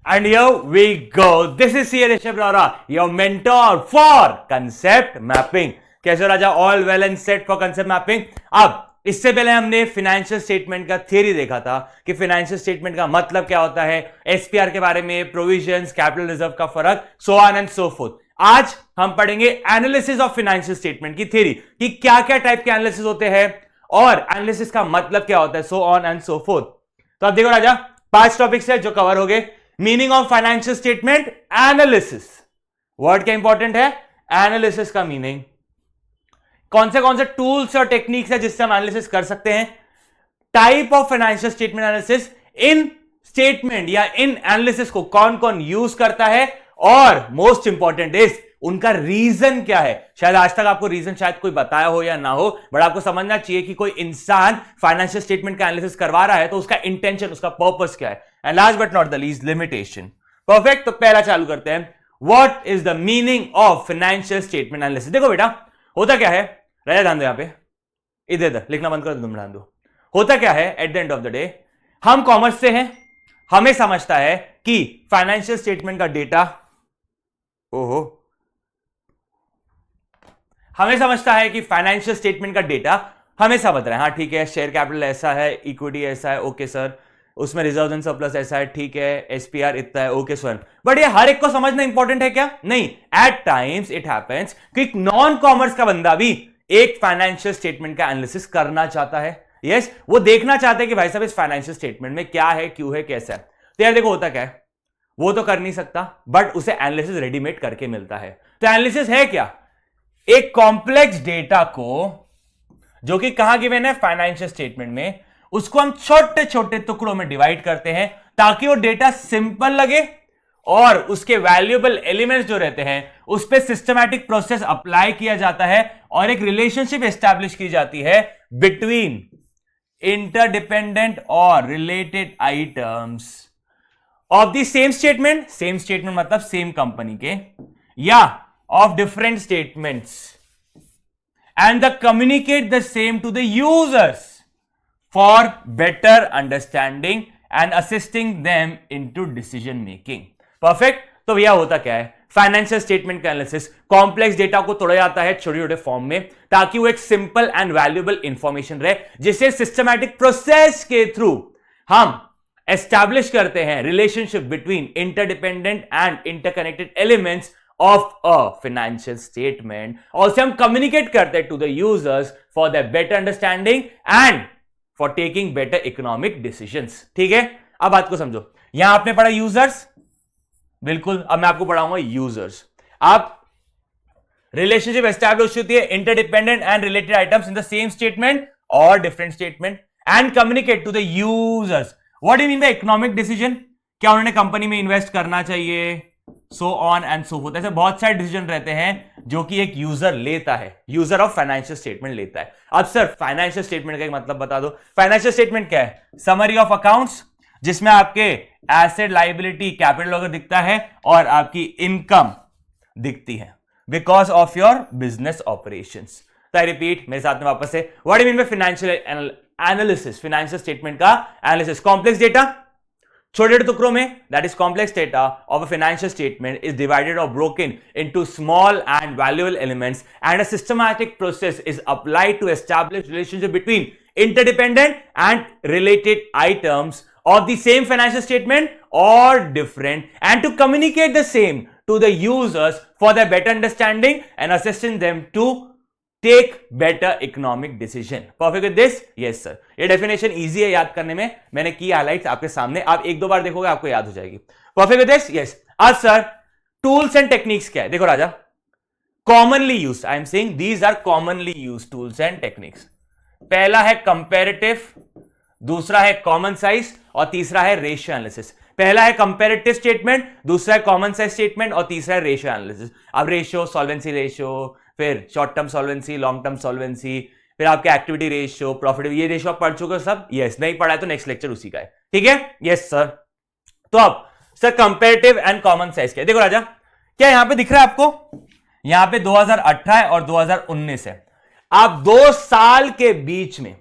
And here we go. This is CA Rishabh Rara, your mentor for concept mapping. कैसे हो राजा? All well and set for concept mapping. अब इससे पहले हमने financial statement का theory देखा था कि फाइनेंशियल स्टेटमेंट का मतलब क्या होता है, एसपीआर के बारे में, प्रोविजंस, कैपिटल रिजर्व का फर्क, सो ऑन एंड सो फोर्थ. आज हम पढ़ेंगे एनालिसिस ऑफ फाइनेंशियल स्टेटमेंट की थ्योरी कि क्या क्या टाइप के एनालिसिस होते हैं और एनालिसिस का मतलब क्या होता है, सो ऑन एंड सो फोर्थ. तो अब देखो राजा, 5 टॉपिक्स है जो कवर हो गए. Meaning of financial statement, analysis. Word क्या इंपॉर्टेंट है? एनालिसिस का मीनिंग. कौन से टूल्स और टेक्निक्स है जिससे हम एनालिसिस कर सकते हैं. Type of financial statement analysis. In statement या इन एनालिसिस को कौन कौन यूज करता है और मोस्ट इंपॉर्टेंट इज उनका रीजन क्या है. शायद आज तक आपको रीजन शायद कोई बताया हो या ना हो, बट आपको समझना चाहिए कि कोई इंसान फाइनेंशियल स्टेटमेंट का एनालिसिस करवा रहा है तो उसका इंटेंशन, उसका पर्पस क्या है. And last but not the least, limitation. Perfect. तो पहला चालू करते हैं. What is the meaning of financial statement analysis. देखो बेटा, होता क्या है, राजा ध्यान दो यहां पे, इधर लिखना बंद कर दो, तुम ध्यान दो. होता क्या है, eight the end of the day हम कॉमर्स से हैं, हमें समझता है कि फाइनेंशियल स्टेटमेंट का डेटा, ओहो, हमें समझता है कि फाइनेंशियल स्टेटमेंट का डेटा हमें समझ रहा है. हाँ ठीक है, शेयर कैपिटल ऐसा है, इक्विटी ऐसा है, ओके सर. उसमें रिजर्व एंड सरप्लस ऐसा है, ठीक है. एसपीआर इतना है, ओके सर. बट ये हर एक को समझना इंपॉर्टेंट है क्या? नहीं. एट टाइम्स इट हैपेंस कि नॉन कॉमर्स का बंदा भी एक फाइनेंशियल स्टेटमेंट का एनालिसिस करना चाहता है. यस, वो देखना चाहते हैं कि भाई साहब इस फाइनेंशियल स्टेटमेंट में क्या है, क्यों है, कैसा है. तो यार देखो, होता क्या है, वो तो कर नहीं सकता, बट उसे एनालिसिस रेडीमेड करके मिलता है. तो एनालिसिस है क्या? एक कॉम्प्लेक्स डेटा को, जो कि कहां गिवन है, फाइनेंशियल स्टेटमेंट में, उसको हम छोटे छोटे टुकड़ों में डिवाइड करते हैं ताकि वो डेटा सिंपल लगे और उसके वैल्यूएबल एलिमेंट्स जो रहते हैं उस पर सिस्टमैटिक प्रोसेस अप्लाई किया जाता है और एक रिलेशनशिप एस्टैब्लिश की जाती है बिटवीन इंटरडिपेंडेंट और related items of the same statement. Same statement मतलब सेम कंपनी के, या of different statements, and the communicate the same to the users for better understanding and assisting them into decision making. Perfect. तो भैया होता क्या है, financial statement का analysis complex data को तोड़ा जाता है छोटे छोटे फॉर्म में ताकि वो एक सिंपल एंड वैल्यूएबल इंफॉर्मेशन रहे, जिसे सिस्टमैटिक प्रोसेस के थ्रू हम एस्टैब्लिश करते हैं relationship between interdependent and interconnected elements of a financial statement, और उसे हम कम्युनिकेट करते हैं to the users for the better understanding and for taking better economic decisions. ठीक है, अब बात को समझो. यहां आपने पढ़ा यूजर्स, बिल्कुल. अब मैं आपको पढ़ाऊंगा यूजर्स. आप रिलेशनशिप एस्टैब्लिश होती है interdependent and related items in the same statement और different statement and communicate to the users. What do mean by economic decision? क्या उन्होंने कंपनी में इन्वेस्ट करना चाहिए, so on and so forth. ऐसे बहुत सारे डिसीजन रहते हैं जो कि एक यूजर लेता है, यूजर ऑफ फाइनेंशियल स्टेटमेंट लेता है. अब सर फाइनेंशियल स्टेटमेंट का एक मतलब बता दो. फाइनेंशियल स्टेटमेंट क्या है? समरी ऑफ अकाउंट्स, जिसमें आपके एसेट, लायबिलिटी, कैपिटल वगैरह दिखता है और आपकी इनकम दिखती है because of your business operations. तो आई रिपीट, मेरे साथ में वापस से, what do mean by financial analysis? Financial statement का एनालिसिस, कॉम्प्लेक्स डेटा छोटे टुकड़ों में, that is complex data of a financial statement is divided or broken into small and valuable elements, and a systematic process is applied to establish relationship between interdependent and related items of the same financial statement or different, and to communicate the same to the users for their better understanding and assisting them to take better economic decision. Perfect with this? Yes sir. ये definition easy है याद करने में, मैंने की highlights आपके सामने, आप एक दो बार देखोगे आपको याद हो जाएगी. Perfect with this? यस. आज सर टूल्स एंड टेक्निक्स क्या है? देखो Raja, commonly use, I am saying these are commonly use tools and techniques. पहला है कंपैरेटिव, दूसरा है कॉमन साइज और तीसरा है रेशियो एनालिसिस. पहला है कंपैरेटिव स्टेटमेंट, दूसरा है कॉमन साइज स्टेटमेंट और तीसरा है रेशियो एनालिसिस. अब रेशियो, सॉल्वेंसी रेशियो, फिर short term solvency, long term solvency, फिर आपके एक्टिविटी रेशियो, प्रॉफिट, ये रेशियो आप पढ़ चुके हो सब. यस, नहीं पढ़ा है तो नेक्स्ट लेक्चर उसी का है. ठीक है. Yes sir. तो अब sir comparative and common size क्या है? देखो राजा, क्या यहां पे दिख रहा है आपको? यहां पे 2018 और 2019 है. आप 2 साल के बीच में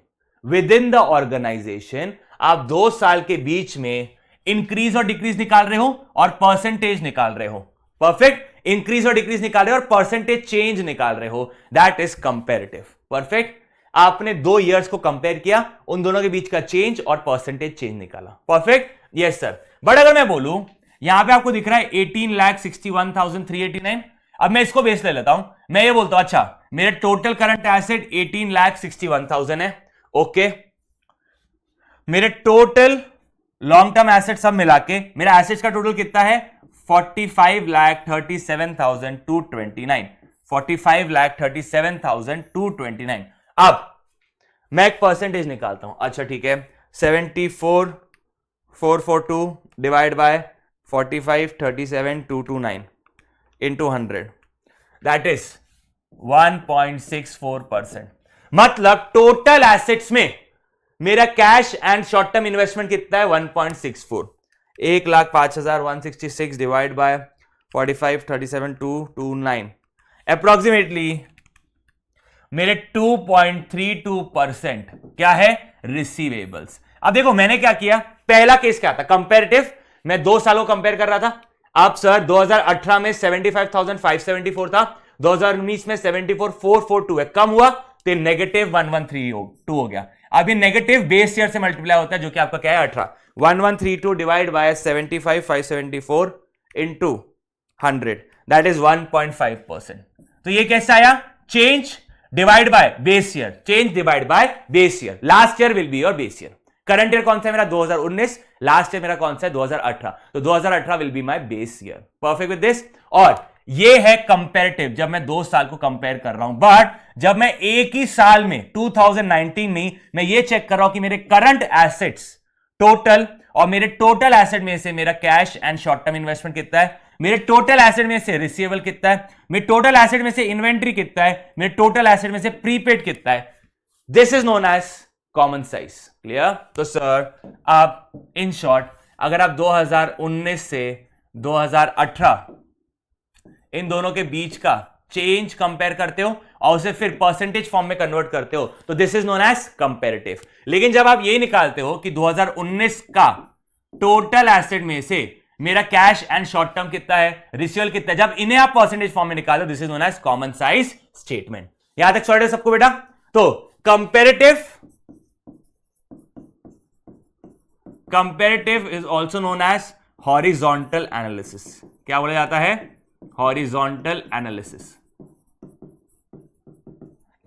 विद इन द ऑर्गेनाइजेशन, आप 2 साल के बीच में इंक्रीज और डिक्रीज निकाल रहे हो और परसेंटेज निकाल रहे हो। परफेक्ट, इंक्रीज और डिक्रीज निकाल रहे हो और परसेंटेज चेंज निकाल रहे हो, दैट इज कंपेरेटिव। परफेक्ट, आपने 2 ईयर्स को कंपेयर किया, उन दोनों के बीच का चेंज और परसेंटेज चेंज निकाला। Perfect, yes sir. बट अगर मैं बोलूं यहां पे आपको दिख रहा है 18,61,389, अब मैं इसको बेस ले लेता हूं, मैं ये बोलता हूं अच्छा मेरे टोटल करंट एसेट 18,61,000 है, ओके। मेरे टोटल लॉन्ग टर्म एसेट सब मिला के मेरा एसेट्स का टोटल कितना है 45,37,229, 45,37,229। अब मैं एक परसेंटेज निकालता हूं, अच्छा ठीक है, 74,442 divide by 45,37,229 into 100, that is 1.64%। मतलब टोटल एसेट्स में मेरा cash and short term investment कितना है 1.64, 1,05,166 डिवाइड बाय 45,37,229, अप्रोक्सीमेटली मेरे 2.32% क्या है रिसीवेबल्स। अब देखो मैंने क्या किया, पहला केस क्या था कंपैरेटिव, मैं 2 सालों कंपेयर कर रहा था। अब सर 2018 में 75,574 था, 2019 में 74,442 है, कम हुआ तो -1132 हो गया। अब ये नेगेटिव बेस ईयर से मल्टीप्लाई होता है जो कि आपका क्या है 18, 1132 divide by 75,574 into 100, that is 1.5%। तो ये कैसा आया, change divide by base year, change divide by base year. Last year will be your base year. Current year कौन सा है मेरा 2019, लास्ट ईयर मेरा कौन सा है 2018, तो 2018 will be my base year. Perfect with this. और ये है कंपैरेटिव, जब मैं 2 साल को कंपेयर कर रहा हूं। बट जब मैं एक ही साल में 2019 में मैं ये चेक कर रहा हूं कि मेरे करंट एसेट्स टोटल और मेरे टोटल एसेट में से मेरा cash and short term investment कितना है, मेरे टोटल एसेट में से रिसीवेबल कितना है, मेरे टोटल एसेट में से इन्वेंट्री कितना है, मेरे टोटल एसेट में से प्रीपेड कितना है, this is known as common size. Clear. तो सर आप इन शॉर्ट अगर आप 2019 से 2018 इन दोनों के बीच का चेंज कंपेयर करते हो और उसे फिर परसेंटेज फॉर्म में कन्वर्ट करते हो तो this is known as comparative. लेकिन जब आप ये निकालते हो कि 2019 का टोटल एसेट में से मेरा कैश एंड शॉर्ट टर्म कितना है, रिसीवेबल कितना है, जब इन्हें आप परसेंटेज फॉर्म में निकालो this is known as common size statement. यहां तक सॉर्ट है सबको बेटा। तो comparative is also known as horizontal analysis. क्या बोला जाता है, horizontal analysis.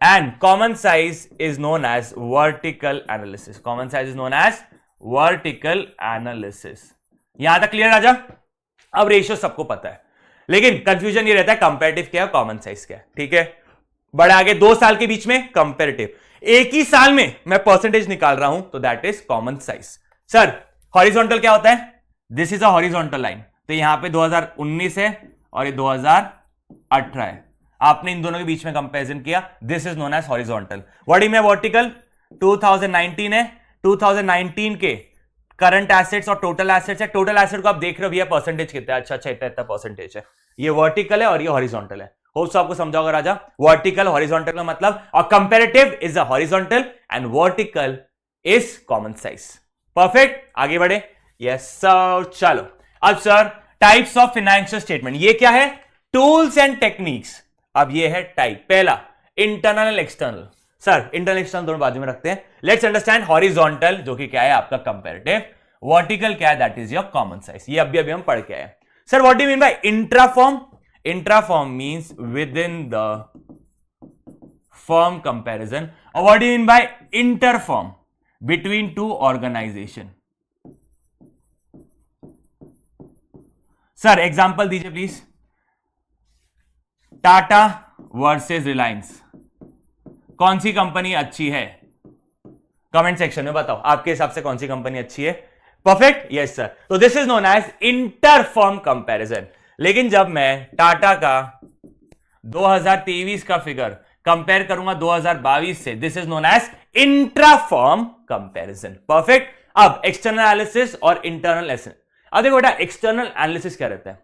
And common size is known as vertical analysis. Common size is known as vertical analysis. यहां तक क्लियर राजा। अब रेशियो सबको पता है, लेकिन कंफ्यूजन ये रहता है कंपैरेटिव क्या है कॉमन साइज क्या है। ठीक है, बड़े आगे 2 साल के बीच में कंपैरेटिव, एक ही साल में मैं परसेंटेज निकाल रहा हूं तो that is common size. Sir horizontal क्या होता है, this is a horizontal line, तो यहां पे 2019 है और ये 2018 है, आपने इन दोनों के बीच में कंपैरिजन किया, this is known as horizontal. What is vertical, 2019 है, 2019 के करंट एसेट्स और टोटल एसेट्स है, टोटल एसेट को आप देख रहे हो भैया परसेंटेज कितना है, अच्छा इतना परसेंटेज है, ये वर्टिकल है और ये हॉरिजॉन्टल है। होप्स आपको समझा होगा राजा, वर्टिकल हॉरिजॉन्टल का मतलब, और comparative is a horizontal and vertical is common size. Perfect, आगे बढ़े। यस सर, चलो अब sir types of financial statement, ये क्या है, टूल्स एंड टेक्निक्स। अब ये है टाइप, पहला internal and external. Sir internal external दोनों बाजू में रखते हैं। लेट्स अंडरस्टैंड हॉरिजॉन्टल जो कि क्या है आपका कंपैरेटिव, वर्टिकल क्या है that is your common size. ये अभी हम पढ़ के आए। Sir what do you mean by intrafirm, intrafirm means within the firm comparison, और what do you mean by interfirm, between 2 organisation. Sir example दीजिए प्लीज। टाटा वर्सेस रिलायंस, कौन सी कंपनी अच्छी है, कमेंट सेक्शन में बताओ आपके हिसाब से कौन सी कंपनी अच्छी है। Perfect, yes sir. तो this is known as interfirm comparison. लेकिन जब मैं टाटा का 2023 का फिगर कंपेयर करूंगा 2022 से, this is known as intrafirm comparison. Perfect. अब एक्सटर्नल एनालिसिस और इंटरनल एनालिसिस। अब देखो बेटा एक्सटर्नल एनालिसिस क्या रहता है,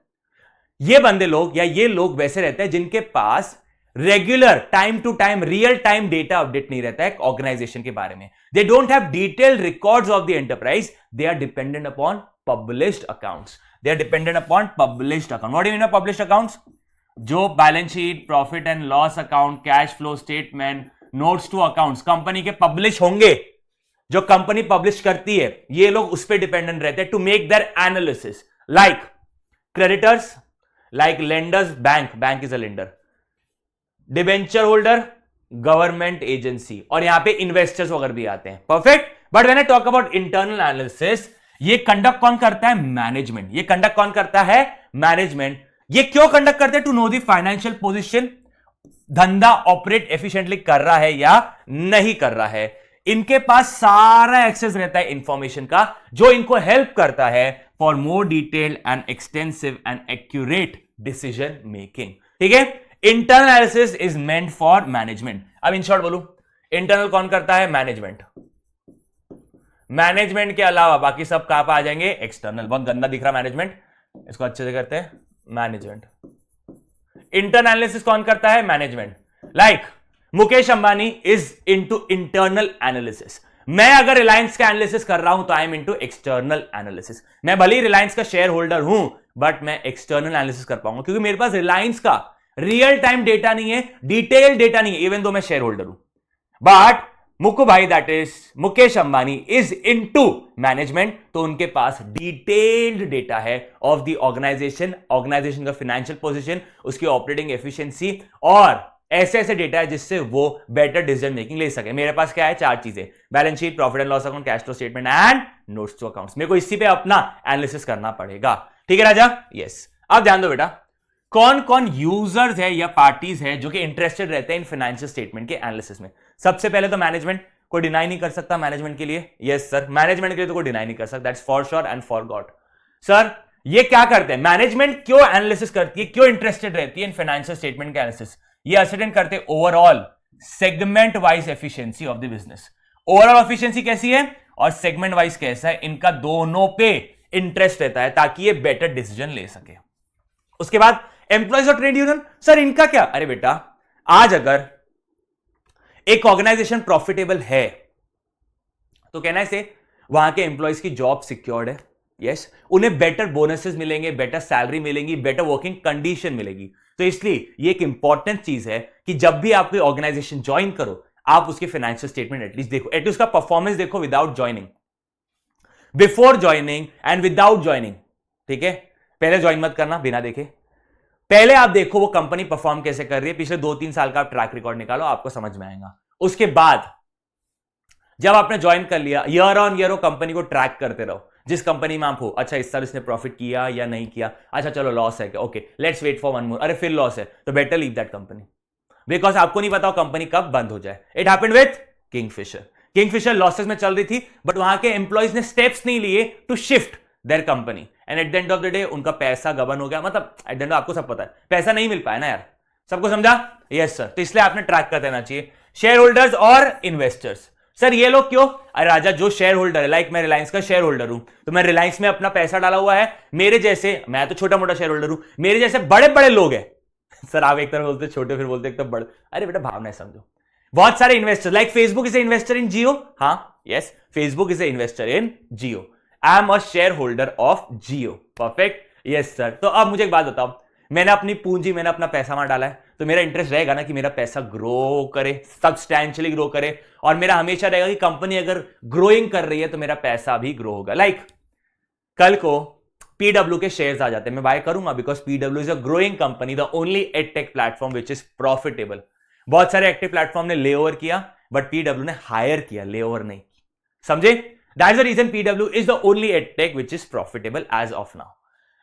ये बंदे लोग या ये लोग वैसे रहते हैं जिनके पास regular time to time real time data update नहीं रहता है ऑर्गेनाइजेशन के बारे में. They don't have detailed records of the enterprise. They are dependent upon published accounts. They are dependent upon published account. What do you mean by published accounts? जो balance sheet, profit and loss account, cash flow statement, notes to accounts company के publish होंगे, जो company publish करती है, ये लोग उस पर डिपेंडेंट रहते हैं to make their analysis. Like creditors, like lenders, bank is a lender, debenture holder, government agency, और यहां पे इन्वेस्टर्स वगैरह भी आते हैं. Perfect. But when I talk about internal analysis, ये कंडक्ट कौन करता है? मैनेजमेंट. ये कंडक्ट कौन करता है? मैनेजमेंट. ये क्यों कंडक्ट करते हैं? To know the financial position, धंधा ऑपरेट एफिशिएंटली कर रहा है या नहीं कर रहा है. इनके पास सारा एक्सेस रहता है इंफॉर्मेशन का, जो इनको हेल्प करता है for more detailed and extensive and accurate decision making. ठीक है. Internal analysis is meant for management. अब इन शॉर्ट बोलूं, इंटरनल कौन करता है? मैनेजमेंट. मैनेजमेंट के अलावा बाकी सब कहां पर आ जाएंगे? एक्सटर्नल. बहुत गंदा दिख रहा मैनेजमेंट, इसको अच्छे से करते हैं. मैनेजमेंट. इंटरनल एनालिसिस कौन करता है? Management. Like Mukesh Ambani is into internal analysis. मैं अगर रिलायंस का एनालिसिस कर रहा हूं तो I am into external analysis. मैं भले ही रिलायंस का शेयर होल्डर हूं, बट मैं एक्सटर्नल एनालिसिस कर पाऊंगा, क्योंकि मेरे पास रिलायंस का रियल टाइम डेटा नहीं है, डिटेल डेटा नहीं है, इवन दो मैं शेयर होल्डर हूं. बट मुकु भाई, that is Mukesh Ambani, is into management, तो उनके पास डिटेल्ड डेटा है ऑफ द ऑर्गेनाइजेशन का फाइनेंशियल पोजीशन, उसकी ऑपरेटिंग एफिशिएंसी, और ऐसे ऐसे डेटा है जिससे वो बेटर डिसीजन मेकिंग ले सके. मेरे पास क्या है? 4 चीजें: balance sheet, profit and loss account, cash flow statement and notes to accounts. मेरे को इसी पे अपना एनालिसिस करना पड़ेगा. ठीक है राजा? यस. अब ध्यान दो बेटा, कौन कौन यूजर्स है या पार्टीज है जो कि इंटरेस्टेड रहते हैं इन फाइनेंशियल स्टेटमेंट के एनालिसिस में. सबसे पहले तो मैनेजमेंट. कोई डिनाई नहीं कर सकता मैनेजमेंट के लिए. यस सर, मैनेजमेंट के लिए तो कोई डिनाई नहीं कर सकता. That's for sure and for God. Sir ये क्या करते हैं? मैनेजमेंट क्यों एनालिसिस करती है, क्यों इंटरेस्टेड रहती है इन फाइनेंशियल स्टेटमेंट के एनालिसिस? ये असर्टेन करते हैं overall segment wise efficiency of the business. Overall efficiency कैसी है और सेगमेंट वाइज कैसा है, इनका दोनों पे इंटरेस्ट रहता है ताकि ये बेटर डिसीजन ले सके. उसके बाद एम्प्लॉइज और ट्रेड यूनियन. सर इनका क्या? अरे बेटा, आज अगर एक ऑर्गेनाइजेशन प्रॉफिटेबल है तो कहना है वहां के एम्प्लॉइज की जॉब सिक्योर्ड है. यस. उन्हें बेटर बोनसेस मिलेंगे, बेटर सैलरी मिलेंगी, बेटर वर्किंग कंडीशन मिलेगी. तो इसलिए ये एक इंपॉर्टेंट चीज है कि जब भी आप कोई ऑर्गेनाइजेशन ज्वाइन करो, आप उसके फाइनेंशियल स्टेटमेंट एटलीस्ट देखो, एटलीस्ट उसका परफॉर्मेंस देखो without joining, before joining and without joining. ठीक है. पहले ज्वाइन मत करना बिना देखे. पहले आप देखो वो कंपनी परफॉर्म कैसे कर रही है, पिछले 2-3 साल का आप ट्रैक रिकॉर्ड निकालो, आपको समझ में आएगा. उसके बाद जब आपने ज्वाइन कर लिया, ईयर ऑन ईयर वो कंपनी को ट्रैक करते रहो. जिस कंपनी में आप हो, अच्छा इस साल इसने प्रॉफिट किया या नहीं किया, अच्छा चलो लॉस है क्या, ओके लेट्स वेट फॉर 1 मोर, अरे फिर लॉस है तो better leave that company, because आपको नहीं पता कंपनी कब बंद हो जाए. It happened with Kingfisher. Kingfisher losses में चल रही थी, बट वहां के एम्प्लॉइज ने स्टेप्स नहीं लिए to shift their company, and at the end of the day उनका पैसा गबन हो गया. मतलब एट द एंड आपको सब पता है, पैसा नहीं मिल पाया ना यार. सबको समझा? Yes sir. तो इसलिए आपने ट्रैक कर देना चाहिए. शेयर होल्डर्स और इन्वेस्टर्स. सर ये लोग क्यों? अरे राजा, जो शेयर होल्डर है, लाइक मैं रिलायंस का शेयर होल्डर हूं, तो मैं रिलायंस में अपना पैसा डाला हुआ है. मेरे जैसे, मैं तो छोटा मोटा शेयर होल्डर हूं, मेरे जैसे बड़े बड़े लोग हैं. सर आप एक तरफ बोलते छोटे, फिर बोलते एक तरफ बड़े. अरे बेटा भावना है समझो. बहुत सारे investor, like Facebook is a investor in Jio. हाँ yes, Facebook is a investor in Jio. I am a share holder of Jio. Perfect. Yes sir. तो अब मुझे एक बात बताओ, मैंने अपनी पूंजी, मैंने अपना पैसा वहां डाला है, तो मेरा इंटरेस्ट रहेगा ना कि मेरा पैसा ग्रो करे, सब्सटैंशियली ग्रो करे, और मेरा हमेशा रहेगा कि कंपनी अगर ग्रोइंग कर रही है तो मेरा पैसा भी ग्रो होगा. लाइक कल को पीडब्ल्यू के शेयर्स आ जाते हैं, मैं बाय करूंगा, because PW is a growing company, the only edtech platform which is profitable. बहुत सारे एक्टिव प्लेटफॉर्म ने ले ओवर किया, बट पीडब्ल्यू ने हायर किया, ले ओवर नहीं. समझे? That is the reason PW is the only edtech which is profitable as of now.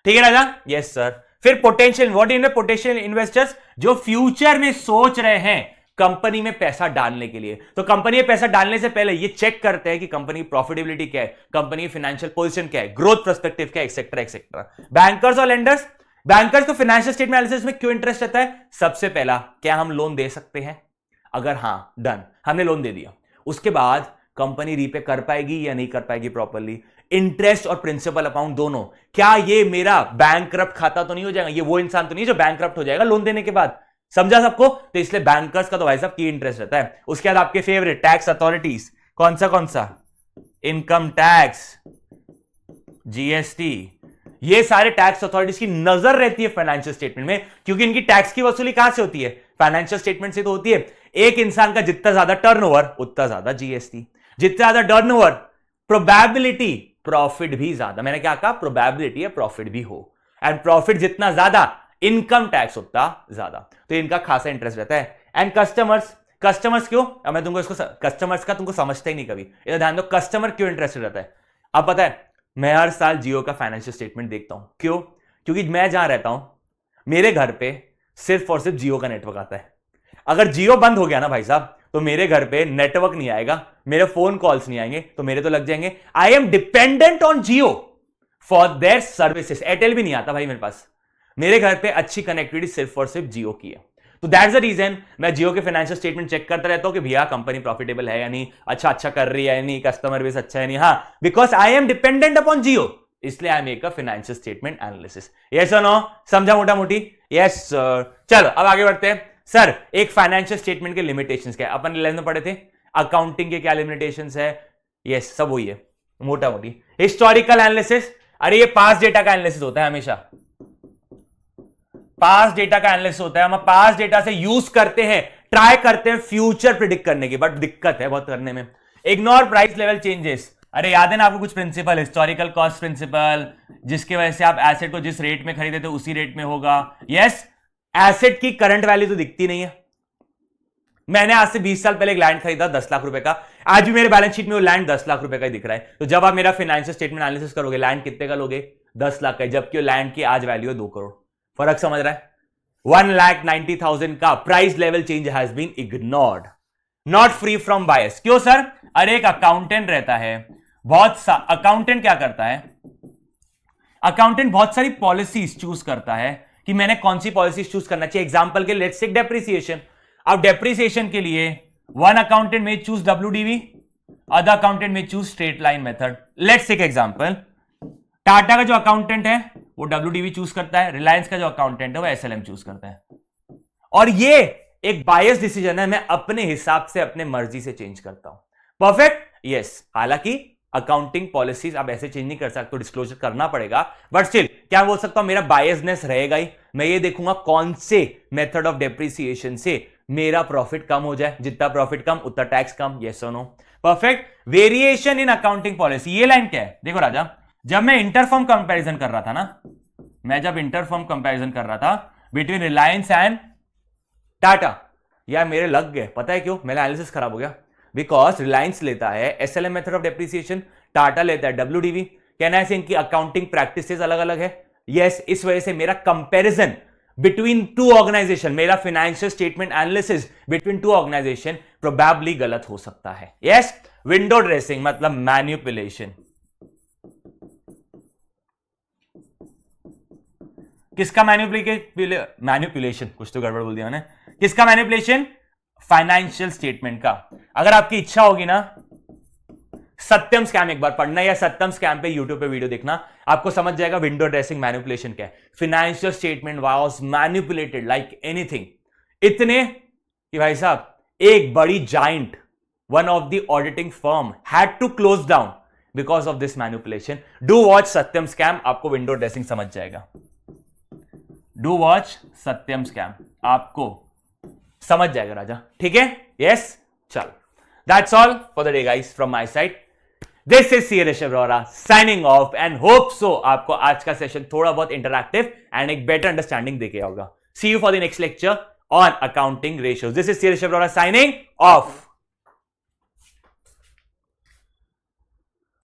ठीक है राजा? Yes sir. फिर potential, what in potential investors, जो फ्यूचर में सोच रहे हैं कंपनी में पैसा डालने के लिए. तो कंपनी में पैसा डालने से पहले ये चेक करते हैं कि कंपनी की प्रॉफिटेबिलिटी क्या है, कंपनी की फाइनेंशियल पोजीशन क्या है, ग्रोथ पर्सपेक्टिव क्या है, एक्सेट्रा एक्सेट्रा. बैंकर्स और लेंडर्स. बैंकर्स को फाइनेंशियल स्टेटमेंट एनालिसिस में क्यों इंटरेस्ट रहता है? सबसे पहला, क्या हम लोन दे सकते हैं? अगर हाँ, डन, हमने लोन दे दिया. उसके बाद कंपनी रीपे कर पाएगी या नहीं कर पाएगी प्रॉपर्ली, इंटरेस्ट और प्रिंसिपल अमाउंट दोनों. क्या ये मेरा बैंकरप्ट खाता तो नहीं हो जाएगा? ये वो इंसान तो नहीं जो बैंकरप्ट हो जाएगा लोन देने के बाद. समझा सबको? तो इसलिए बैंकर्स का तो भाई साहब की इंटरेस्ट रहता है। उसके बाद आपके फेवरेट टैक्स अथॉरिटीज, कौन सा? इनकम टैक्स, जीएसटी, ये सारे टैक्स अथॉरिटीज की नजर रहती है फाइनेंशियल स्टेटमेंट में, क्योंकि इनकी टैक्स की वसूली कहां से होती है? फाइनेंशियल स्टेटमेंट से तो होती है। एक इंसान का जितना ज्यादा टर्नओवर उतना ज्यादा जीएसटी, जितना ज्यादा टर्नओवर प्रोबेबिलिटी प्रॉफिट भी ज्यादा। मैंने क्या कहा? प्रोबेबिलिटी है प्रॉफिट भी हो, एंड प्रॉफिट जितना ज्यादा इनकम टैक्स उतना ज्यादा। तो इनका खासा इंटरेस्ट रहता है। एंड कस्टमर्स क्यों? अब मैं तुमको इसको कस्टमर्स का तुमको समझते ही नहीं कभी, इधर ध्यान दो। कस्टमर क्यों इंटरेस्टेड रहता है? अब पता है, मैं हर साल जियो का फाइनेंशियल स्टेटमेंट देखता हूं। क्यों? क्योंकि मैं जहां रहता हूं मेरे घर पे सिर्फ और सिर्फ जियो का नेटवर्क आता है। अगर जियो बंद हो गया ना भाई साहब, तो मेरे घर पे नेटवर्क नहीं आएगा, मेरे फोन कॉल्स नहीं आएंगे, तो मेरे तो लग जाएंगे। आई am dependent on Jio for their services. Airtel भी नहीं आता भाई मेरे पास। मेरे घर पे अच्छी कनेक्टिविटी सिर्फ और सिर्फ जियो की है। तो दैट्स द रीजन मैं जियो के फाइनेंशियल स्टेटमेंट चेक करता रहता हूं कि भैया कंपनी प्रॉफिटेबल है या नहीं, अच्छा कर रही है या नहीं, कस्टमर बेस अच्छा है नहीं। हाँ, because I am dependent upon Jio, इसलिए I make a financial statement analysis. Yes और नो? समझा मोटा मोटी? Yes sir. चलो अब आगे बढ़ते हैं। सर, एक फाइनेंशियल स्टेटमेंट के लिमिटेशंस क्या है? अपन 11 में पढ़े थे अकाउंटिंग के क्या लिमिटेशंस है। यस, सब वही है मोटा मोटी। हिस्टोरिकल एनालिसिस, अरे ये पास्ट डेटा का एनालिसिस होता है हमेशा। पास्ट डेटा का एनालिसिस होता है, हम पास्ट डेटा से यूज करते हैं, ट्राई करते हैं फ्यूचर प्रिडिक्ट करने की, बट दिक्कत है बहुत करने में। इग्नोर प्राइस लेवल चेंजेस, अरे याद है ना आपको कुछ प्रिंसिपल, हिस्टोरिकल कॉस्ट प्रिंसिपल, जिसके वजह से आप एसेट को जिस रेट में खरीदे थे उसी रेट में होगा। यस, एसेट की करंट वैल्यू तो दिखती नहीं है। मैंने आज से 20 साल पहले एक लैंड खरीदा 10 लाख रुपए का, आज भी मेरे बैलेंस शीट में वो लैंड 10 लाख रुपए का ही दिख रहा है। तो जब आप मेरा फाइनेंशियल स्टेटमेंट एनालिसिस करोगे, लैंड कितने का लोगे? 10 लाख का, जबकि वो लैंड की आज वैल्यू है 2 करोड़। फर्क समझ रहा है? 1,90,000 का price level change has been ignored, not free from bias. क्यों सर? अरे एक अकाउंटेंट रहता है, अकाउंटेंट क्या करता है? अकाउंटेंट बहुत सारी पॉलिसीज चूज करता है कि मैंने कौन सी पॉलिसीज चूज करना चाहिए। एग्जांपल के लेट्स टेक डेप्रिसिएशन। अब डेप्रिसिएशन के लिए वन अकाउंटेंट में चूज WDV, अदर अकाउंटेंट में choose straight line method. Let's take example, Tata का जो अकाउंटेंट है वो WDV चूज करता है, रिलायंस का जो अकाउंटेंट है वो SLM चूज करता है। और ये एक बायस डिसीजन है, मैं अपने हिसाब से अपने मर्जी से चेंज करता हूं। परफेक्ट? यस। हालांकि अकाउंटिंग पॉलिसीज आप ऐसे चेंज नहीं कर सकते, डिस्क्लोजर करना पड़ेगा, बट स्टिल क्या बोल सकता हूं, मेरा बायसनेस रहेगा ही। मैं ये देखूंगा कौन से मेथड ऑफ डेप्रिसिएशन से मेरा प्रॉफिट कम हो जाए, जितना प्रॉफिट कम उतना टैक्स कम। यस और no? Perfect. Variation in accounting policy, ये लाइन क्या है? देखो राजा, जब मैं इंटरफर्म कंपैरिजन कर रहा था ना, बिटवीन रिलायंस एंड टाटा, यार मेरे लग गए। पता है क्यों? मेरा एनालिसिस खराब हो गया। बिकॉज रिलायंस लेता है SLM method of depreciation, Tata लेता है WDV। कहना है इनकी अकाउंटिंग प्रैक्टिसेस अलग अलग है। यस, इस वजह से मेरा कंपैरिजन बिटवीन टू ऑर्गेनाइजेशन, मेरा financial statement analysis between two organisation probably गलत हो सकता है। यस, विंडो ड्रेसिंग मतलब मैनिपुलेशन। किसका मैनिपुलेशन? कुछ तो गड़बड़ बोल दिया मैंने। किसका मैनिपुलेशन? फाइनेंशियल स्टेटमेंट का। अगर आपकी इच्छा होगी ना, सत्यम स्कैम एक बार पढ़ना, या सत्यम स्कैम पे यूट्यूब पे वीडियो देखना, आपको समझ जाएगा विंडो ड्रेसिंग मैनिपुलेशन क्या है। Financial statement was manipulated like anything, इतने कि भाई साहब एक बड़ी giant, one of the auditing firm had to close down because of this manipulation. Do watch Satyam scam, आपको विंडो ड्रेसिंग समझ जाएगा। डू वॉच सत्यम स्कैम, आपको समझ जाएगा राजा। ठीक है? यस, चल, that's all for the day guys from my side. This is C Rishabh Rohra signing off, and hope so आपको आज का सेशन थोड़ा बहुत इंटरैक्टिव एंड एक बेटर अंडरस्टैंडिंग देके होगा। See you for the next lecture on accounting ratios. This is C Rishabh Rohra signing of.